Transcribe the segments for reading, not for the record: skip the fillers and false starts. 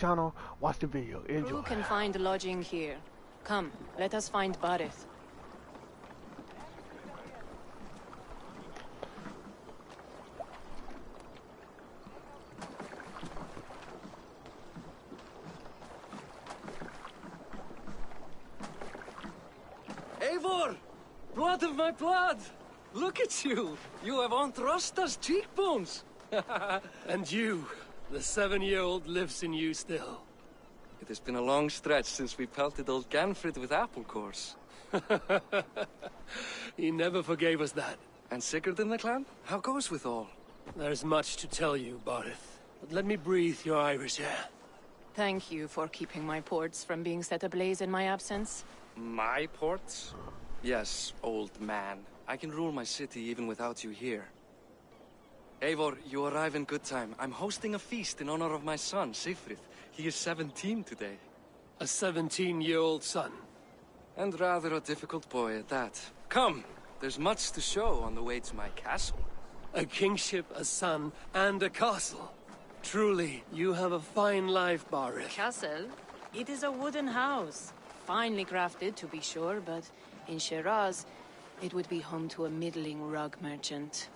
channel, watch the video. Enjoy. Crew can find lodging here. Come, let us find Barith. Eivor! Blood of my blood! Look at you! You have Aunt Rosta's cheekbones! And you, the 7-year-old lives in you still. It has been a long stretch since we pelted old Ganfrid with apple cores. He never forgave us that. And Sigurd in the clan? How goes with all? There's much to tell you, Barith. But let me breathe your Irish air. Thank you for keeping my ports from being set ablaze in my absence. My ports? Yes, old man. I can rule my city even without you here. Eivor, you arrive in good time. I'm hosting a feast in honor of my son, Sigfrid. He is 17 today. A 17-year-old son. And rather a difficult boy at that. Come, there's much to show on the way to my castle. A kingship, a son, and a castle. Truly, you have a fine life, Barith. Castle? It is a wooden house. Finely crafted, to be sure, but in Shiraz, it would be home to a middling rug merchant.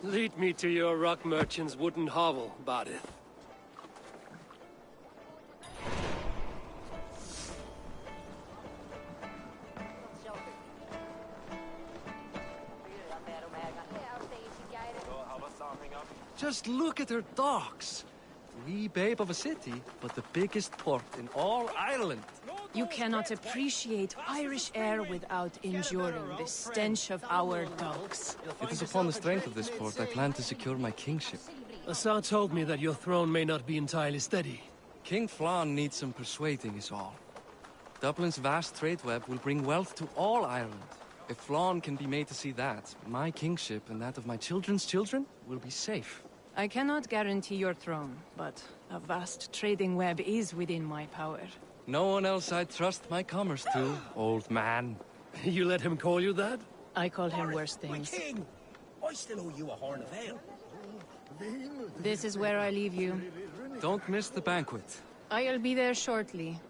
Lead me to your rock merchant's wooden hovel, Barith. Just look at her docks. Wee babe of a city, but the biggest port in all Ireland. You cannot appreciate Irish air without enduring the stench of our docks. It is upon the strength of this port I plan to secure my kingship. Assar told me that your throne may not be entirely steady. King Flann needs some persuading is all. Dublin's vast trade web will bring wealth to all Ireland. If Flann can be made to see that, my kingship and that of my children's children will be safe. I cannot guarantee your throne, but a vast trading web is within my power. No one else I'd trust my commerce to, old man. You let him call you that? I call him worse things. King! I still owe you a horn of ale. This is where I leave you. Don't miss the banquet. I'll be there shortly.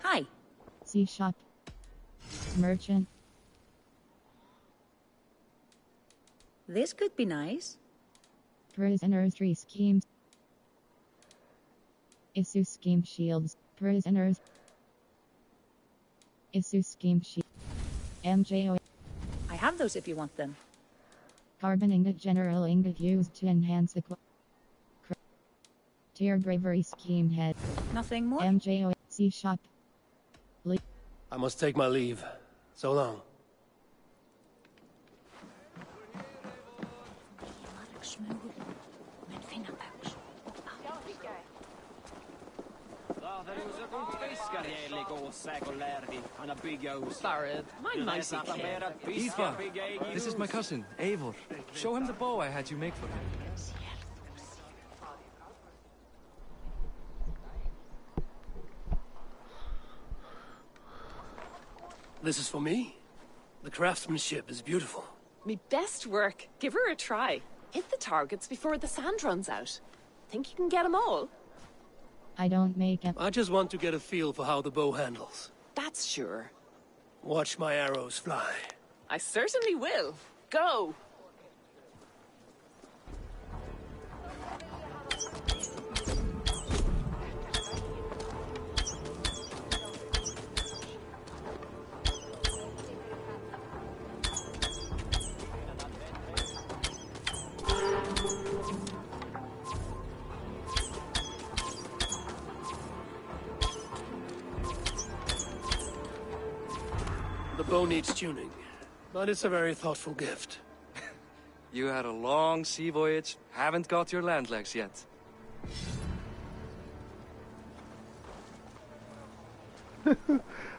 Hi. See shop. Merchant. This could be nice. Prisoner 3 schemes. Issue scheme shields. Prisoners. Issue scheme shield. MJO. I have those if you want them. Carbon ingot. General ingot used to enhance the Tier bravery scheme head. Nothing more? MJO. See shop. I must take my leave. So long. Aoife, this is my cousin, Eivor. Show him the bow I had you make for him. This is for me. The craftsmanship is beautiful. Me best work. Give her a try. Hit the targets before the sand runs out. Think you can get them all? I don't make it. I just want to get a feel for how the bow handles. That's sure. Watch my arrows fly. I certainly will. Go! The bow needs tuning, but it's a very thoughtful gift. You had a long sea voyage, haven't got your land legs yet.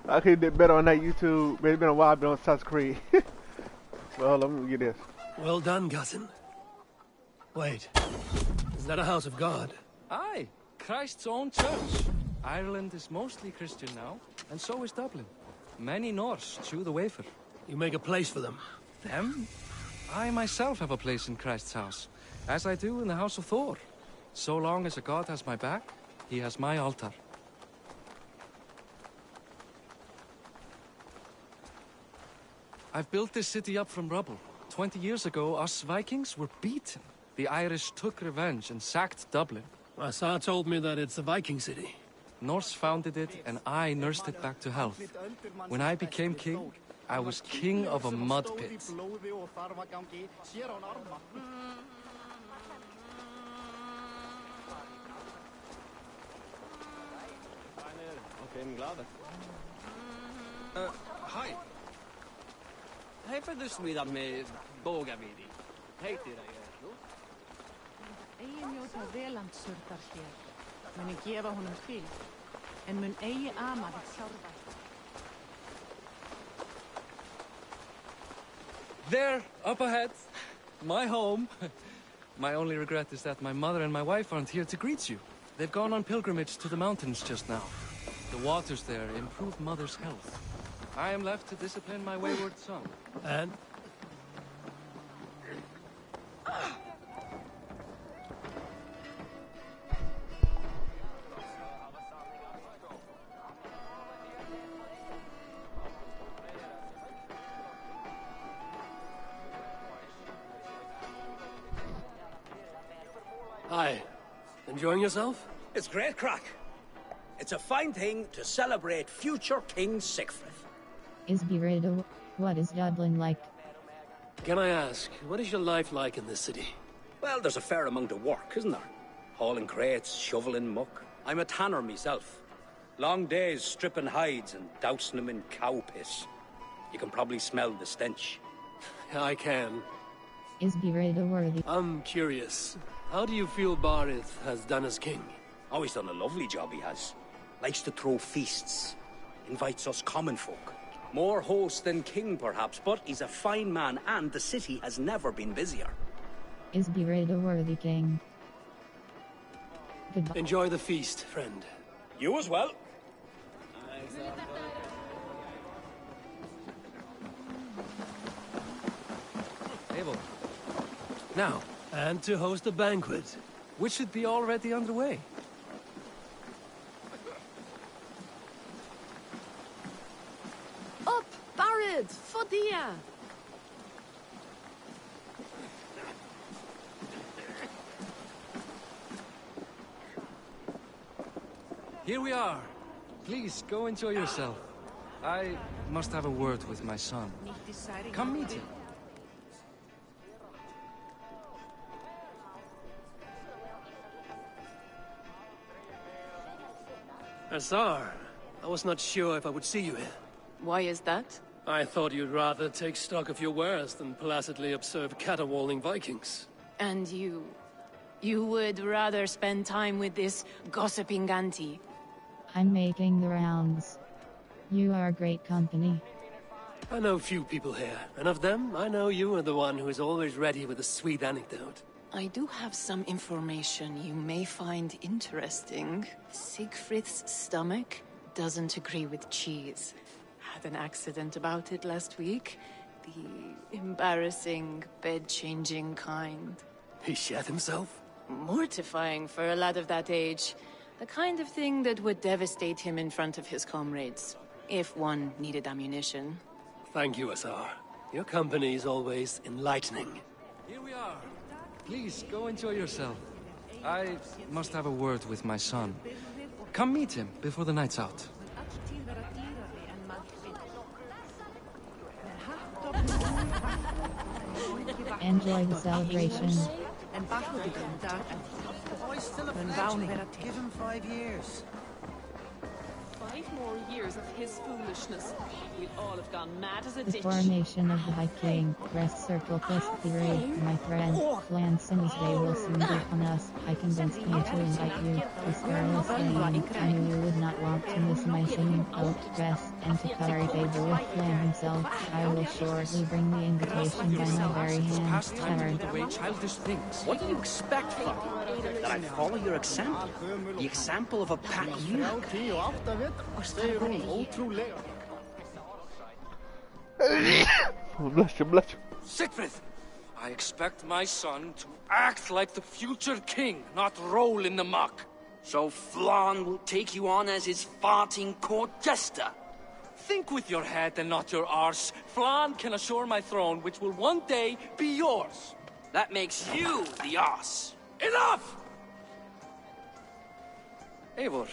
I could get better on that YouTube. It's been a while I've been on South Creed. Well, let me get this. Well done, cousin. Wait, is that a house of God? Aye, Christ's own church. Ireland is mostly Christian now, and so is Dublin. Many Norse chew the wafer. You make a place for them. Them? I myself have a place in Christ's house, as I do in the House of Thor. So long as a god has my back, he has my altar. I've built this city up from rubble. 20 years ago, us Vikings were beaten. The Irish took revenge and sacked Dublin. Asa told me that it's a Viking city. Norse founded it, and I nursed it back to health. When I became king, I was king of a mud pit. Hi. Hefur þú smíðað með bógavíði? Heitir það ég, nú? Eigi njóta velandsurðar hér, muni gefa honum hvíld, en mun eigi ama þitt sjálfa. There, up ahead. My home. My only regret is that my mother and my wife aren't here to greet you. They've gone on pilgrimage to the mountains just now. The waters there improve mother's health. I am left to discipline my wayward son. And? Hi. Enjoying yourself? It's great crack. It's a fine thing to celebrate future King Sigfrid. Isbirida, what is Dublin like? Can I ask, what is your life like in this city? Well, there's a fair amount of work, isn't there? Hauling crates, shoveling muck. I'm a tanner myself. Long days stripping hides and dousing them in cow piss. You can probably smell the stench. I can. Isbirida worthy. I'm curious. How do you feel Barith has done as king? Oh, he's done a lovely job, he has. Likes to throw feasts. Invites us common folk. More host than king, perhaps, but he's a fine man, and the city has never been busier. Isbirida worthy king. Goodbye. Enjoy the feast, friend. You as well. Abel. Now. And to host a banquet. Which should be already underway. Up, Barad, Fodia! Here we are. Please, go enjoy yourself. I must have a word with my son. Come meet him. Azar, I was not sure if I would see you here. Why is that? I thought you'd rather take stock of your wares than placidly observe caterwauling Vikings. And you... you would rather spend time with this gossiping auntie? I'm making the rounds. You are great company. I know few people here, and of them, I know you are the one who is always ready with a sweet anecdote. I do have some information you may find interesting. Siegfried's stomach doesn't agree with cheese. Had an accident about it last week. The embarrassing, bed-changing kind. He shat himself? Mortifying for a lad of that age. The kind of thing that would devastate him in front of his comrades. If one needed ammunition. Thank you, Azar. Your company is always enlightening. Here we are. Please, go enjoy yourself. I must have a word with my son. Come meet him before the night's out. Enjoy the celebration. Give him 5 years. 5 more years of his foolishness, we'd all have gone mad as a The ditch. formation of the High King, rest circle plus theory, my friend, Flanson's day will soon be upon us. I convinced me to invite you, the Scarlet Lane. I knew you would not want to miss my singing, dress, and to curry favor with Flan himself. I will shortly bring the invitation by my very hand. Tavern. The way childish things. What do you expect from me? That I follow your example? The example of a pack eunuch? Bless you. Siegfried! I expect my son to act like the future king, not roll in the muck. So Flan will take you on as his farting court jester? Think with your head and not your arse. Flan can assure my throne, which will one day be yours. That makes you the arse. Enough! Eivor,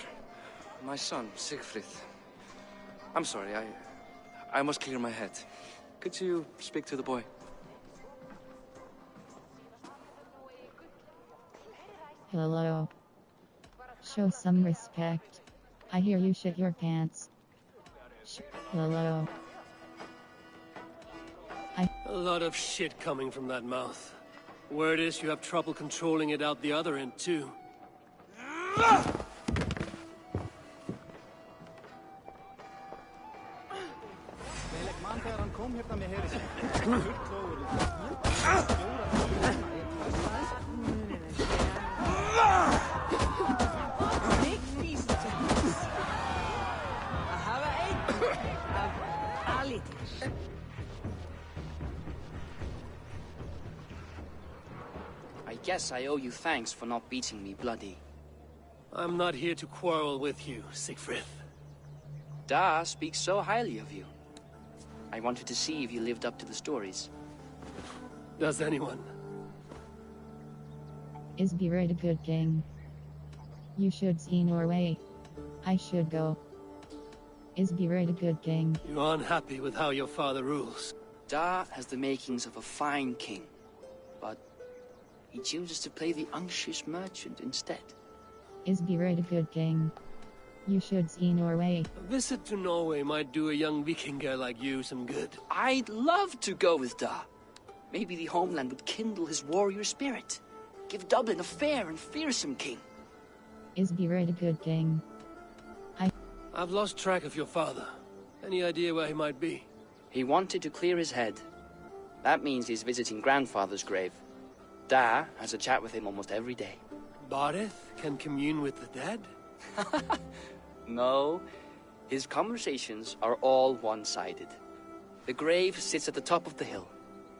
my son, Siegfried. I'm sorry, I must clear my head. Could you speak to the boy? Hello. Show some respect. I hear you shit your pants. Hello. A lot of shit coming from that mouth. Word is you have trouble controlling it out the other end, too. I guess I owe you thanks for not beating me bloody. I'm not here to quarrel with you, Siegfried. Da speaks so highly of you. I wanted to see if you lived up to the stories. Does anyone? Is Bered a good king? You should see Norway. I should go. Is Bered a good king? You're unhappy with how your father rules. Da has the makings of a fine king, but he chooses to play the unctuous merchant instead. Is Bered a good king? You should see Norway. A visit to Norway might do a young Vikinger like you some good. I'd love to go with Da. Maybe the homeland would kindle his warrior spirit. Give Dublin a fair and fearsome king. Is Bered a good king? I've lost track of your father. Any idea where he might be? He wanted to clear his head. That means he's visiting grandfather's grave. Da has a chat with him almost every day. Bareth can commune with the dead? No, his conversations are all one-sided. The grave sits at the top of the hill.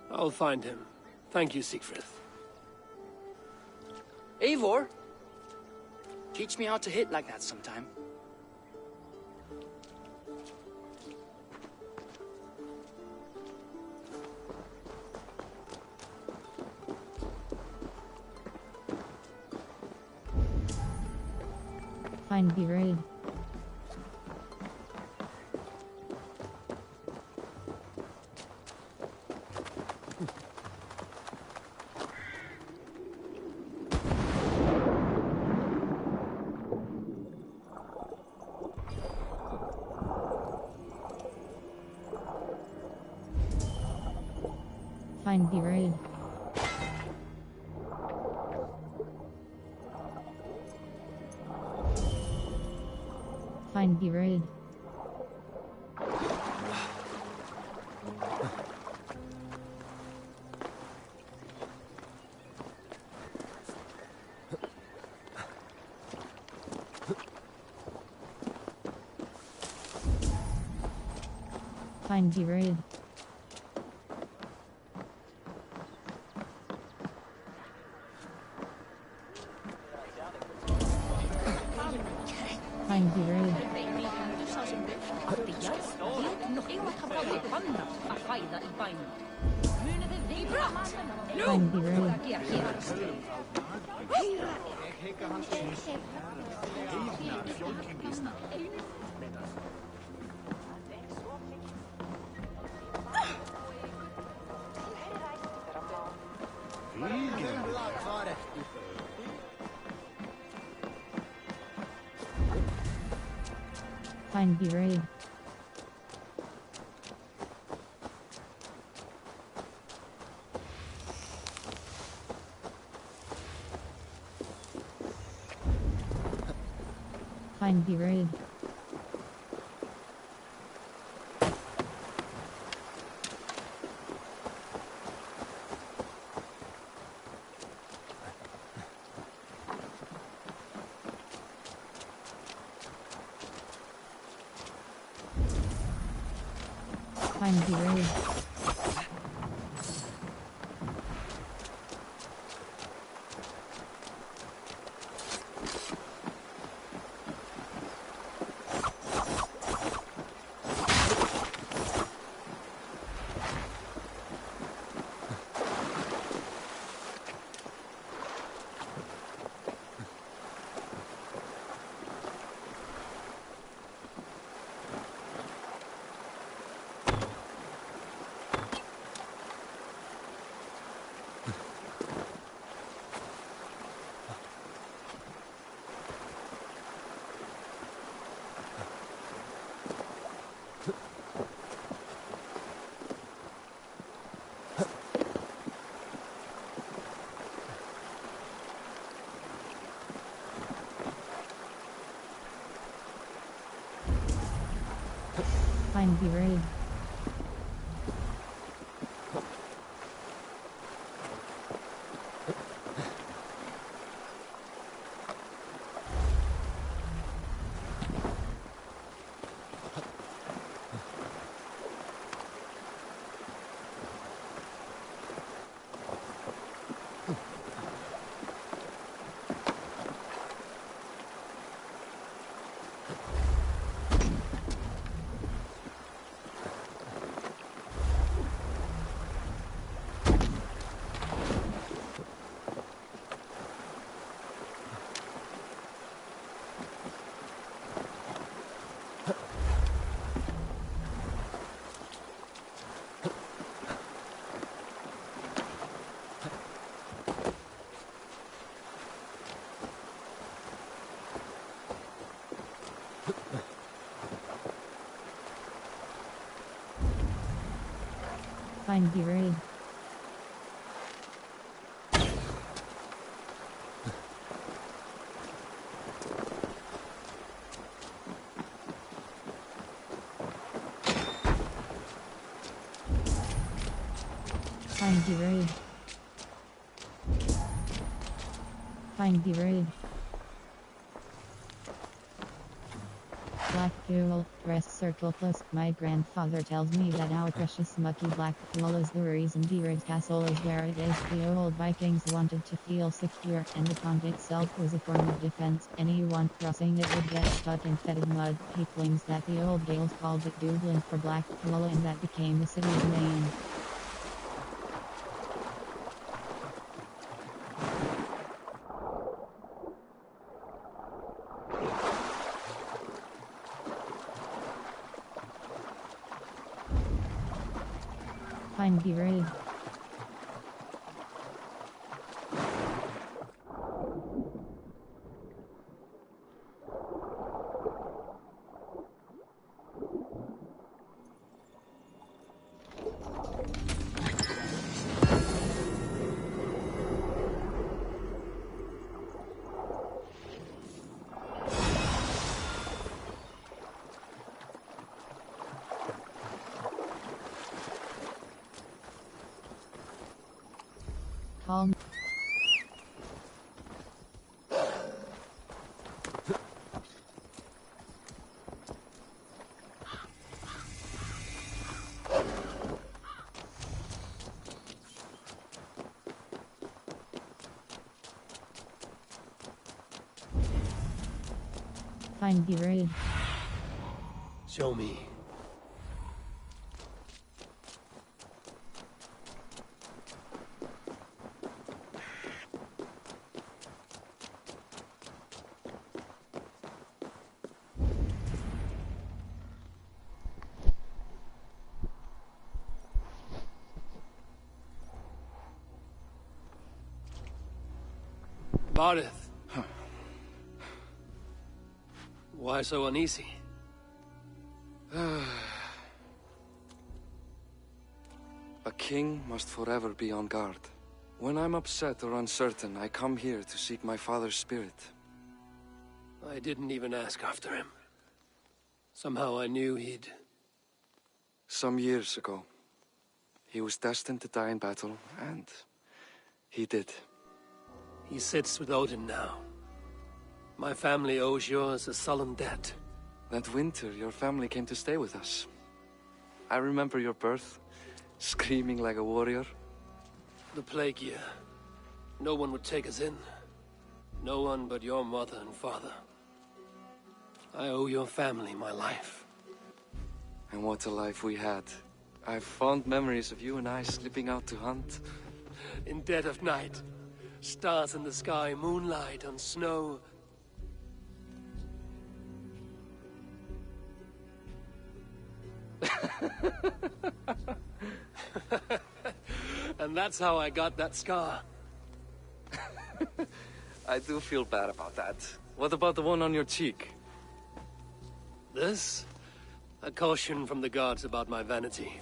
I'll find him. Thank you, Siegfried. Eivor, teach me how to hit like that sometime. Find Bered. Find Bered. Find Bered. Find Bered. Find Bered. Find Bered. Fine, be ready. Fine, be ready. Fine, be ready. Fine, be ready. Fine, be ready. Fine, be ready. Fine, be ready. Black Fuel, press circle plus. My grandfather tells me that our precious mucky black fuel is the reason the Red Castle is where it is. The old Vikings wanted to feel secure, and the pond itself was a form of defense. Anyone crossing it would get stuck in fetid mud. He claims that the old Gaels called it Dublin for black fuel, and that became the city's name. Fine, be ready. Calm. Fine, be ready. Show me. Barith. Why so uneasy? A king must forever be on guard. When I'm upset or uncertain, I come here to seek my father's spirit. I didn't even ask after him. Somehow I knew he'd... Some years ago, he was destined to die in battle, and he did. He sits with Odin now. My family owes yours a sullen debt. That winter, your family came to stay with us. I remember your birth, screaming like a warrior. The plague year. No one would take us in. No one but your mother and father. I owe your family my life. And what a life we had. I have fond memories of you and I slipping out to hunt. In dead of night. Stars in the sky, moonlight on snow. And that's how I got that scar. I do feel bad about that. What about the one on your cheek? This? A caution from the gods about my vanity.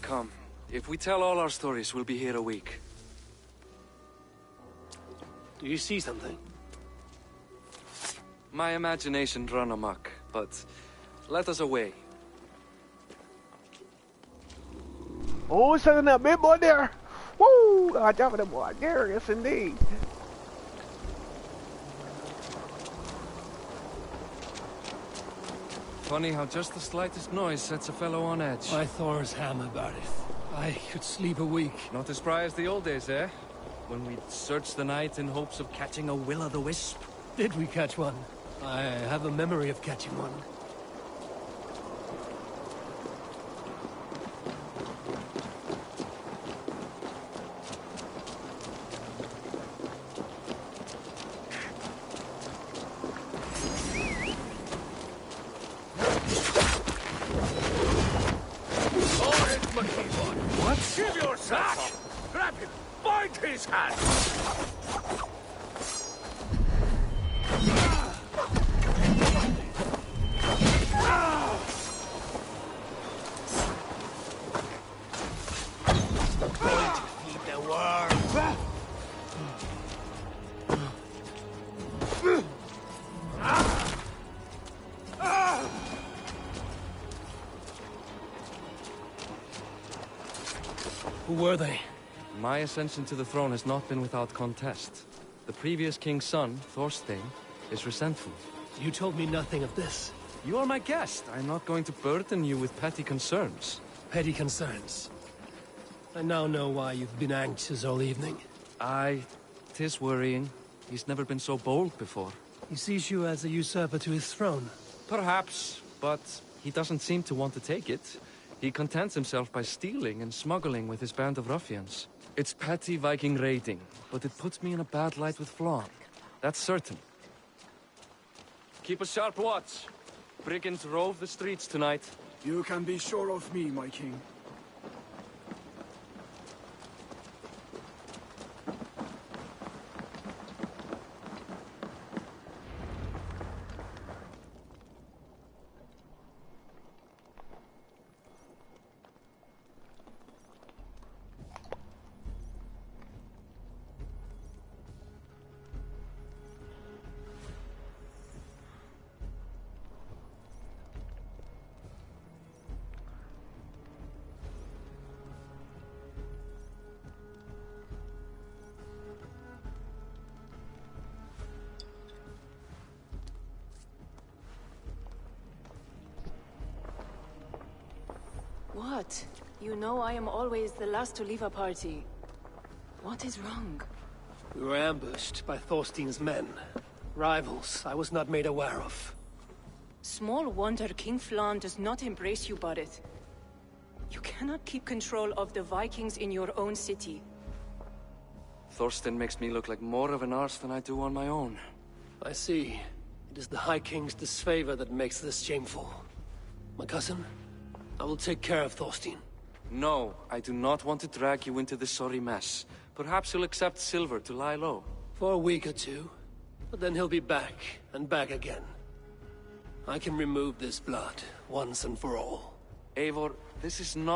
Come. If we tell all our stories, we'll be here a week. Do you see something? My imagination run amok, but let us away. Oh, something that big boy there. Woo! I jump that boy there, yes indeed. Funny how just the slightest noise sets a fellow on edge. By Thor's hammer, Barith. I could sleep a week. Not as spry as the old days, eh? When we'd search the night in hopes of catching a will-o'-the-wisp. Did we catch one? I have a memory of catching one. Who were they? My ascension to the throne has not been without contest. The previous king's son, Thorstein, is resentful. You told me nothing of this. You are my guest. I'm not going to burden you with petty concerns. Petty concerns. I now know why you've been anxious all evening. Aye, 'tis worrying. He's never been so bold before. He sees you as a usurper to his throne. Perhaps, but he doesn't seem to want to take it. He contents himself by stealing and smuggling with his band of ruffians. It's petty Viking raiding, but it puts me in a bad light with Flann. That's certain. Keep a sharp watch. Brigands rove the streets tonight. You can be sure of me, my king. What? You know I am always the last to leave a party. What is wrong? We were ambushed by Thorstein's men. Rivals I was not made aware of. Small wonder King Flann does not embrace you, Barith. You cannot keep control of the Vikings in your own city. Thorstein makes me look like more of an arse than I do on my own. I see. It is the High King's disfavor that makes this shameful. My cousin, I will take care of Thorstein. No, I do not want to drag you into this sorry mess. Perhaps you'll accept silver to lie low. For a week or two. But then he'll be back, and back again. I can remove this blood once and for all. Eivor, this is not